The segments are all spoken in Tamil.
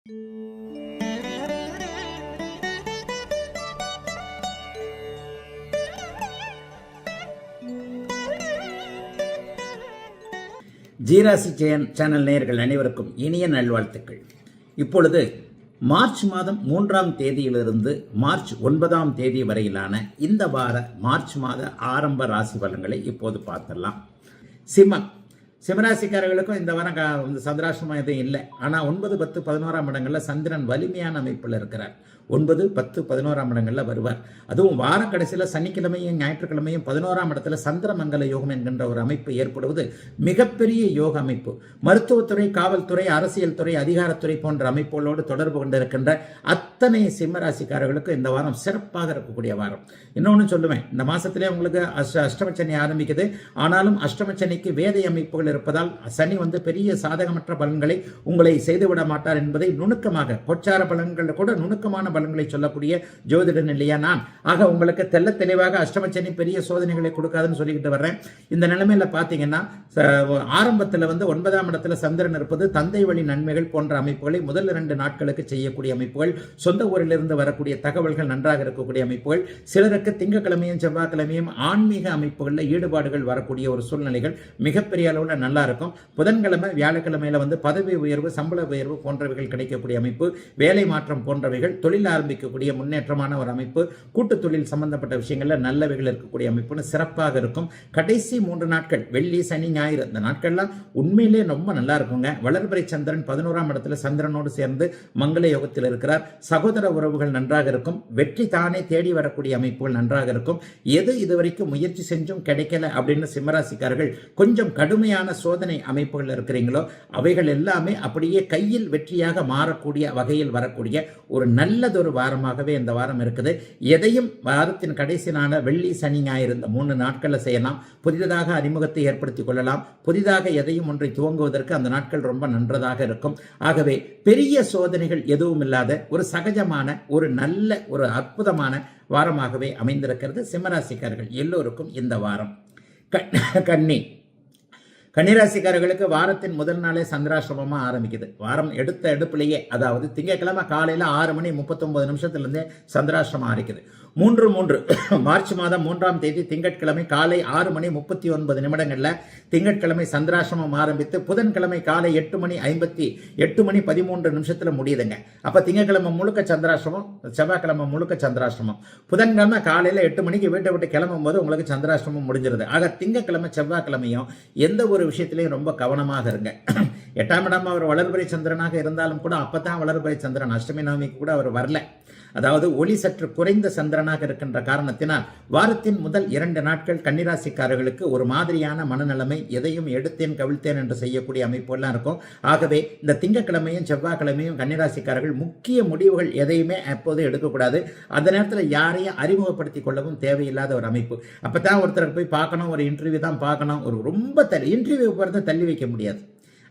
ஜீராசி சேனல் நேயர்கள் அனைவருக்கும் இனிய நல்வாழ்த்துக்கள். இப்பொழுது மார்ச் மாதம் 3ஆம் தேதியிலிருந்து மார்ச் 9ஆம் தேதி வரையிலான இந்த வார மார்ச் மாத ஆரம்ப ராசி பலன்களை இப்போது பார்த்துடலாம். சிம்மராசிக்காரர்களுக்கும் இந்த வாரம் சந்திராஷ்டமம் எதுவும் இல்லை. ஆனால் 9, 10, 11ஆம் இடங்களில் சந்திரன் வலிமையான அமைப்பில் இருக்கிறார். 9, 10, 11ஆம் இடங்களில் வருவார். அதுவும் வார கடைசியில் சனிக்கிழமையும் ஞாயிற்றுக்கிழமையும் 11ஆம் இடத்துல சந்திரமங்கல யோகம் என்கின்ற ஒரு அமைப்பு ஏற்படுவது மிகப்பெரிய யோக அமைப்பு. மருத்துவத்துறை, காவல்துறை, அரசியல் துறை, அதிகாரத்துறை போன்ற அமைப்புகளோடு தொடர்பு கொண்டிருக்கின்ற அத்தனை சிம்மராசிக்காரர்களுக்கு இந்த வாரம் சிறப்பாக இருக்கக்கூடிய வாரம். இன்னொன்று சொல்லுவேன், இந்த மாசத்திலே உங்களுக்கு அஷ்டமச்சனி ஆரம்பிக்குது. ஆனாலும் அஷ்டமச்சனிக்கு வேதை அமைப்புகள் இருப்பதால் சனி பெரிய சாதகமற்ற பலன்களை உங்களை செய்துவிட மாட்டார் என்பதை நுணுக்கமாக, பொச்சார பலன்கள் கூட நுணுக்கமான பலன்களை சொல்லக்கூடிய ஜோதிடன் இல்லையா நான். ஆக உங்களுக்கு தெல்ல தெளிவாக அஷ்டமச்சனி பெரிய சோதனைகளை கொடுக்காதுன்னு சொல்லிக்கிட்டு வர்றேன். இந்த நிலைமையில பாத்தீங்கன்னா ஆரம்பத்தில் 9ஆம் இடத்துல சந்திரன் இருப்பது தந்தை வழி நன்மைகள் போன்ற அமைப்புகளை முதல் 2 நாட்களுக்கு செய்யக்கூடிய அமைப்புகள், சொந்த ஊரிலிருந்து வரக்கூடிய தகவல்கள் நன்றாக இருக்கக்கூடிய அமைப்புகள், சிலருக்கு திங்கக்கிழமையும் செவ்வாய்க்கிழமையும் ஆன்மீக அமைப்புகளில் ஈடுபாடுகள் வரக்கூடிய ஒரு சூழ்நிலைகள் மிகப்பெரிய அளவில் நல்லா இருக்கும். புதன்கிழமை, வியாழக்கிழமையில பதவி உயர்வு, சம்பள உயர்வு போன்றவைகள் கிடைக்கக்கூடிய அமைப்பு, வேலை மாற்றம் போன்றவைகள், தொழில் ஆரம்பிக்கக்கூடிய முன்னேற்றமான ஒரு அமைப்பு, கூட்டு தொழில் சம்பந்தப்பட்ட விஷயங்கள்ல நல்லவைகள் இருக்கக்கூடிய அமைப்புன்னு சிறப்பாக இருக்கும். கடைசி 3 நாட்கள் வெள்ளி, சனி, ஞாயிறு இந்த நாட்கள்லாம் உண்மையிலே ரொம்ப நல்லா இருக்குங்க. வளர்பிறை சந்திரன் 11ஆம் இடத்துல சந்திரனோடு சேர்ந்து மங்கள யோகத்தில் இருக்கிறார். சகோதர உறவுகள் நன்றாக இருக்கும். வெற்றி தானே தேடி வரக்கூடிய அமைப்புகள் நன்றாக இருக்கும். எது இதுவரைக்கும் முயற்சி செஞ்சும் கிடைக்கல அப்படின்னு சிம்மராசிக்காரர்கள் கொஞ்சம் கடுமையான சோதனை அமைப்புகள் இருக்கிறீங்களோ அவைகள் எல்லாமே அப்படியே கையில் வெற்றியாக மாறக்கூடிய வகையில் வரக்கூடிய ஒரு நல்லதொரு வாரமாகவே இந்த வாரம் இருக்குது. எதையும் வாரத்தின் கடைசி நாள வெள்ளி, சனி, ஞாயிறு இந்த 3 நாட்களில் செய்யலாம். புதிதாக அறிமுகத்தை ஏற்படுத்திக் கொள்ளலாம். புதிதாக எதையும் ஒன்றை துவங்குவதற்கு அந்த நாட்கள் ரொம்ப நன்றதாக இருக்கும். ஆகவே பெரிய சோதனைகள் எதுவும் இல்லாத ஒரு சகஜமான ஒரு நல்ல ஒரு அற்புதமான வாரமாகவே அமைந்திருக்கிறது சிம்மராசிக்காரர்கள் எல்லோருக்கும் இந்த வாரம். கன்னிராசிக்காரர்களுக்கு வாரத்தின் முதல் நாளே சந்திராசிரமமாக ஆரம்பிக்குது. வாரம் எடுத்த எடுப்பிலேயே, அதாவது திங்கட்கிழமை காலையில் 6:39 சந்திராசிரமம் ஆரம்பிக்குது. 3 மார்ச் மாதம் 3ஆம் தேதி திங்கட்கிழமை காலை 6:39 திங்கட்கிழமை சந்திராசிரமம் ஆரம்பித்து புதன்கிழமை காலை 8:13 முடியுதுங்க. அப்ப திங்கட்கிழமை முழுக்க சந்திராசிரமம், செவ்வாய்க்கிழமை முழுக்க சந்திராசிரமம். புதன்கிழமை காலையில் 8 மணிக்கு வீட்டை விட்டு கிளம்பும் போது உங்களுக்கு சந்திராசிரமம் முடிஞ்சிருது. ஆக திங்கட்கிழமை செவ்வாய்க்கிழமையும் எந்த ஒரு விஷயத்திலையும் ரொம்ப கவனமாக இருங்க. 8ஆம் இடம் அவர் வளர்பிறை சந்திரனாக இருந்தாலும் கூட அப்பதான் வளர்பிறை சந்திரன், அஷ்டமி நவமிக்கு கூட அவர் வரல. அதாவது ஒளி சற்று குறைந்த சந்திரனாக இருக்கின்ற காரணத்தினால் வாரத்தின் முதல் 2 நாட்கள் கன்னிராசிக்காரர்களுக்கு ஒரு மாதிரியான மனநிலைமை, எதையும் எடுத்தேன் கவிழ்த்தேன் என்று செய்யக்கூடிய அமைப்பு எல்லாம் இருக்கும். ஆகவே இந்த திங்கட்கிழமையும் செவ்வாய்க்கிழமையும் கன்னிராசிக்காரர்கள் முக்கிய முடிவுகள் எதையுமே அப்போது எடுக்கக்கூடாது. அந்த நேரத்தில் யாரையும் அறிமுகப்படுத்திக் கொள்ளவும் தேவையில்லாத ஒரு அமைப்பு. அப்பதான் ஒருத்தர் போய் பார்க்கணும், ஒரு இன்டர்வியூ தான் பார்க்கணும், ஒரு ரொம்ப இன்டர்வியூ போகிறத தள்ளி வைக்க முடியாது.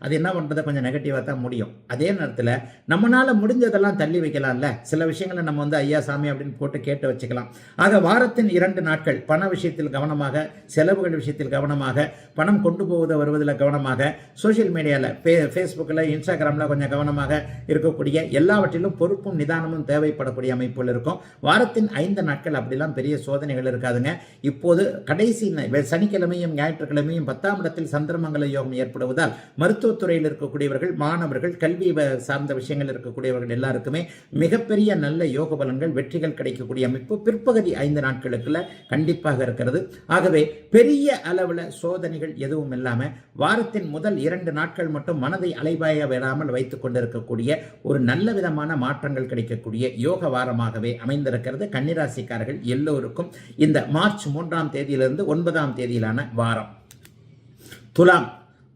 அது என்ன பண்ணுறது, கொஞ்சம் நெகட்டிவாக தான் முடியும். அதே நேரத்தில் நம்மளால் முடிஞ்சதெல்லாம் தள்ளி வைக்கலாம்ல. சில விஷயங்களை நம்ம ஐயா சாமி அப்படின்னு போட்டு கேட்டு வச்சுக்கலாம். ஆக வாரத்தின் 2 நாட்கள் பண விஷயத்தில் கவனமாக, செலவுகள் விஷயத்தில் கவனமாக, பணம் கொண்டு போவது வருவதில் கவனமாக, சோசியல் மீடியாவில் ஃபேஸ்புக்கில், இன்ஸ்டாகிராமில் கொஞ்சம் கவனமாக இருக்கக்கூடிய எல்லாவற்றிலும் பொறுப்பும் நிதானமும் தேவைப்படக்கூடிய அமைப்புகள் இருக்கும். வாரத்தின் 5 நாட்கள் அப்படிலாம் பெரிய சோதனைகள் இருக்காதுங்க. இப்போது கடைசி சனிக்கிழமையும் ஞாயிற்றுக்கிழமையும் 10ஆம் இடத்தில் சந்திரமங்கல யோகம் ஏற்படுவதால் மருத்துவ துறையில் இருக்கக்கூடியவர்கள், மாணவர்கள், கல்வி சார்ந்த விஷயங்கள் இருக்கக்கூடியவர்கள் எல்லாருக்குமே மிகப்பெரிய நல்ல யோக பலன்கள், வெற்றிகள் கிடைக்கக்கூடிய அமைப்பு பிற்பகுதி 5 நாட்களுக்குள்ள கண்டிப்பாக இருக்கிறது. ஆகவே பெரிய அளவில் சோதனைகள் எதுவும் இல்லாம வாரத்தின் முதல் 2 நாட்கள் மட்டும் மனதை அலைபாய விடாமல் வைத்துக் கொண்டிருக்கக்கூடிய ஒரு நல்ல விதமான மாற்றங்கள் கிடைக்கக்கூடிய யோக வாரமாகவே அமைந்திருக்கிறது கன்னிராசிக்காரர்கள் எல்லோருக்கும் இந்த மார்ச் 3ஆம் தேதியிலிருந்து 9ஆம் தேதியிலான வாரம்.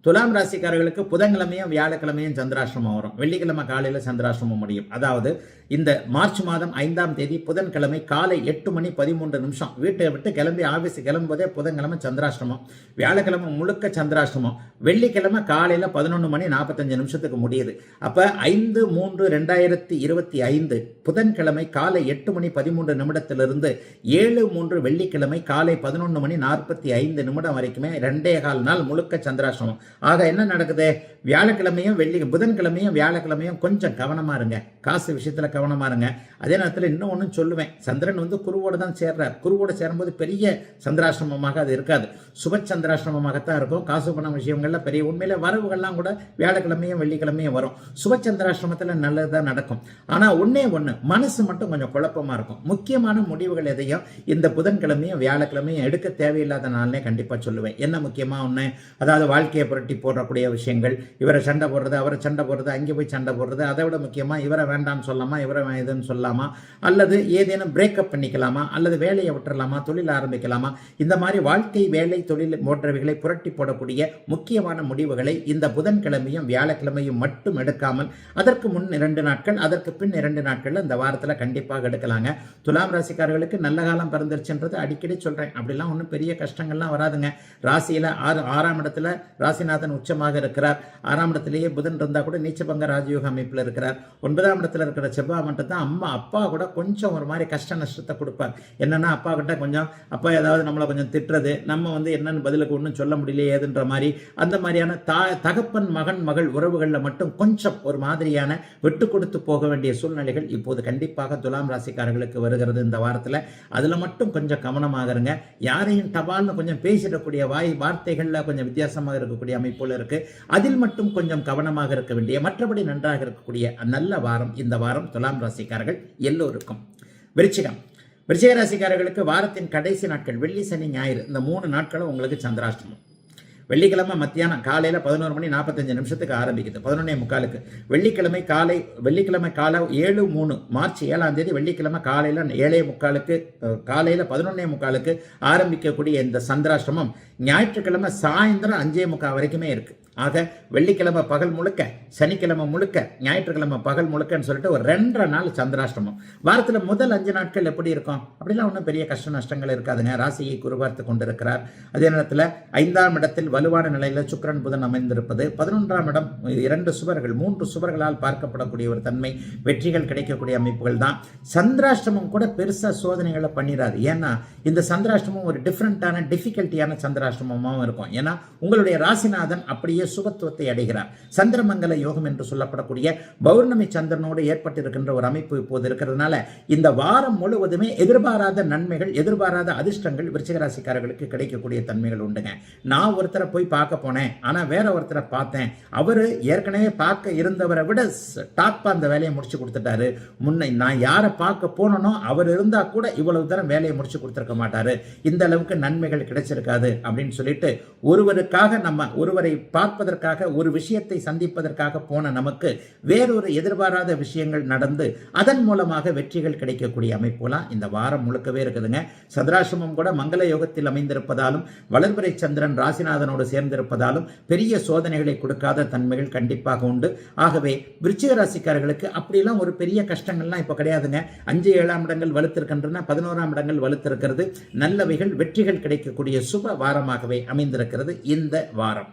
துலாம் ராசிக்காரர்களுக்கு புதன்கிழமையும் வியாழக்கிழமையும் சந்திராசிரமம் வரும். வெள்ளிக்கிழமை காலையில் சந்திராசிரமம் முடியும். அதாவது இந்த மார்ச் மாதம் 5ஆம் தேதி புதன்கிழமை காலை 8:13 வீட்டை விட்டு கிளம்பி ஆபீஸ் கிளம்பும்போதே புதன்கிழமை சந்திராசிரமம், வியாழக்கிழமை முழுக்க சந்திராசிரமம், வெள்ளிக்கிழமை காலையில் 11:45 முடியுது. அப்ப 5/3/2025 புதன்கிழமை காலை 8:13 7/3 வெள்ளிக்கிழமை காலை 11:45 வரைக்குமே 2.25 நாள் முழுக்க சந்திராசிரமம். ஆக என்ன நடக்குது, வியாழக்கிழமையும் புதன்கிழமையும் வியாழக்கிழமையும் கொஞ்சம் கவனமா இருங்க, காசு விஷயத்துல கவனமா இருங்க. அதே நேரத்தில் இன்னும் ஒன்றும் சொல்லுவேன், சந்திரன் குருவோட தான் சேர்றார். குருவோட சேரும்போது பெரிய சந்திராசிரமமாக அது இருக்காது, சுப சந்திராசிரமமாகத்தான் இருக்கும். காசு பணம் விஷயங்கள்ல பெரிய உண்மையில வரவுகள்லாம் கூட வியாழக்கிழமையும் வெள்ளிக்கிழமையும் வரும். சுப சந்திராசிரமத்தில் நல்லதுதான் நடக்கும். ஆனா ஒன்னே ஒண்ணு, மனசு மட்டும் கொஞ்சம் குழப்பமா இருக்கும். முக்கியமான முடிவுகள் எதையும் இந்த புதன்கிழமையும் வியாழக்கிழமையும் எடுக்க தேவையில்லாத நாள்னே கண்டிப்பா சொல்லுவேன். என்ன முக்கியமா ஒண்ணு, அதாவது வாழ்க்கையை புரட்டி போடக்கூடிய விஷயங்கள், இவரை சண்டை போடுறது, அவரை சண்டை போடுறது, அங்கே போய் சண்டை போடுறது, அதை விட முக்கியமா இவரை வேண்டாம்னு சொல்லலாமா, இவரை இதுன்னு சொல்லலாமா, அல்லது ஏதேனும் பிரேக்கப் பண்ணிக்கலாமா, அல்லது வேலையை விட்டுறலாமா, தொழில் ஆரம்பிக்கலாமா, இந்த மாதிரி வாழ்க்கை, வேலை, தொழில் போன்றவைகளை புரட்டி போடக்கூடிய முக்கியமான முடிவுகளை இந்த புதன்கிழமையும் வியாழக்கிழமையும் மட்டும் எடுக்காமல் அதற்கு முன் 2 நாட்கள், அதற்கு பின் 2 நாட்கள் இந்த வாரத்தில் கண்டிப்பாக எடுக்கலாங்க. துலாம் ராசிக்காரர்களுக்கு நல்ல காலம் பிறந்துருச்சுன்றது அடிக்கடி சொல்றேன். அப்படிலாம் ஒன்றும் பெரிய கஷ்டங்கள்லாம் வராதுங்க. ராசியில 6ஆம் இடத்துல ராசிநாதன் உச்சமாக இருக்கிறார். 6ஆம் இடத்திலேயே புதன் இருந்தா கூட நீச்சபங்க ராஜயோக அமைப்பில் இருக்கிறார். 9ஆம் இடத்துல இருக்கிற செவ்வாய் மட்டும் தான் அப்பா கூட கொஞ்சம் ஒரு மாதிரி கஷ்ட நஷ்டத்தை கொடுப்பார். என்னன்னா, அப்பா கிட்ட கொஞ்சம் அப்பா ஏதாவது நம்மளை கொஞ்சம் திட்டுறது, நம்ம என்னன்னு பதிலுக்கு ஒன்றும் சொல்ல முடியல ஏதுன்ற மாதிரி, அந்த மாதிரியான தகப்பன் மகன் மகள் உறவுகளில் மட்டும் கொஞ்சம் ஒரு மாதிரியான விட்டு கொடுத்து போக வேண்டிய சூழ்நிலைகள் இப்போது கண்டிப்பாக துலாம் ராசிக்காரர்களுக்கு வருகிறது இந்த வாரத்தில். அதுல மட்டும் கொஞ்சம் கவனமாக இருங்க. யாரையும் தபால்னு கொஞ்சம் பேசிடக்கூடிய வார்த்தைகள்ல கொஞ்சம் வித்தியாசமாக இருக்கக்கூடிய அமைப்புல இருக்கு. அதில் மட்டும் கொஞ்சம் கவனமாக இருக்க வேண்டிய, மற்றபடி நன்றாக இருக்கக்கூடிய நல்ல வாரம் இந்த வாரம் துலாம் ராசிக்காரர்கள் எல்லோருக்கும். விருச்சிக ராசிக்காரர்களுக்கு வாரத்தின் கடைசி நாட்கள் வெள்ளி, சனி, ஞாயிறு இந்த 3 நாட்களும் உங்களுக்கு சந்திராஷ்டமம். வெள்ளிக்கிழமை மத்தியானம் காலையில் 11:45 ஆரம்பிக்குது, 11:45. வெள்ளிக்கிழமை காலை 7:03 மார்ச் 7ஆம் தேதி வெள்ளிக்கிழமை காலையில் 7:45 காலையில் 11:45 ஆரம்பிக்கக்கூடிய இந்த சந்திராஷ்டமம் ஞாயிற்றுக்கிழமை சாயந்தரம் 5:45 வரைக்குமே இருக்கு. ஆக வெள்ளிக்கிழமை பகல் முழுக்க, சனிக்கிழமை முழுக்க, ஞாயிற்றுக்கிழமை பகல் முழுக்கன்னு சொல்லிட்டு ஒரு 2.5 நாள் சந்திராஷ்டமம். வாரத்தில் முதல் 5 நாட்கள் எப்படி இருக்கும், அப்படிலாம் ஒன்றும் பெரிய கஷ்ட நஷ்டங்கள் இருக்காதுங்க. ராசியை குருவார்த்து கொண்டிருக்கிறார். அதே நேரத்தில் 5ஆம் இடத்தில் வலுவான நிலையில் சுக்கிரன் புதன் அமைந்திருப்பது, 11ஆம் இடம் 2 சுவர்கள் 3 சுவர்களால் பார்க்கப்படக்கூடிய ஒரு தன்மை, வெற்றிகள் கிடைக்கக்கூடிய அமைப்புகள் தான். சந்திராஷ்டமம் கூட பெருசா சோதனைகளை பண்ணிடாது. ஏன்னா இந்த சந்திராஷ்டமம் ஒரு டிஃபிகல்ட்டியான சந்திராஷ்டமமாகவும் இருக்கும். ஏன்னா உங்களுடைய ராசிநாதன் அப்படியே சுபத்துவத்தை அடைகிறார். சந்திரமங்கல யோகம் என்று சொல்லப்படக்கூடிய பௌர்ணமி சந்திரனோடு ஏற்பட்டிருக்கின்ற ஒரு அமைப்பு இப்போது இருக்கிறதுனால இந்த வாரம் முழுவதுமே எதிர்பாராத நன்மைகள், எதிர்பாராத அதிர்ஷ்டங்கள் விருச்சிக ராசிக்காரர்களுக்கு கிடைக்கக்கூடிய தன்மைகள் உண்டுங்க. நான் ஒருத்தரை போய் பார்க்க போனேன், ஆனா வேற ஒருத்தரை பார்த்தேன், அவரு ஏற்கனவே பார்க்க இருந்தவரை விட டாப்பா அந்த வேலையை முடிச்சு கொடுத்துட்டாரு. முன்ன நான் யாரை பார்க்க போனனோ அவர் இருந்தா கூட இவ்வளவு தரம் வேலையை முடிச்சு கொடுத்திருக்க மாட்டாரு, இந்த அளவுக்கு நன்மைகள் கிடைச்சிருக்காது அப்படின்னு சொல்லிட்டு ஒருவரை பார்ப்பதற்காக, ஒரு விஷயத்தை சந்திப்பதற்காக போன நமக்கு வேறொரு எதிர்பாராத விஷயங்கள் நடந்து அதன் மூலமாக வெற்றிகள் கிடைக்கக்கூடிய அமைப்புலாம் இந்த வாரம் முழுக்கவே இருக்குதுங்க. சந்திராசிரமம் கூட மங்கள யோகத்தில் அமைந்திருப்பதாலும் வளர்பிறை சந்திரன் ராசிநாதனோடு சேர்ந்திருப்பதாலும் பெரிய சோதனைகளை கொடுக்காத தன்மைகள் கண்டிப்பாக உண்டு. ஆகவே விருச்சிக ராசிக்காரர்களுக்கு அப்படிலாம் ஒரு பெரிய கஷ்டங்கள்லாம் இப்போ கிடையாதுங்க. 5, 7ஆம் இடங்கள் வலுத்திருக்கின்றன, 11ஆம் இடங்கள் வலுத்திருக்கிறது. நல்லவைகள், வெற்றிகள் கிடைக்கக்கூடிய சுப வாரமாகவே அமைந்திருக்கிறது இந்த வாரம்.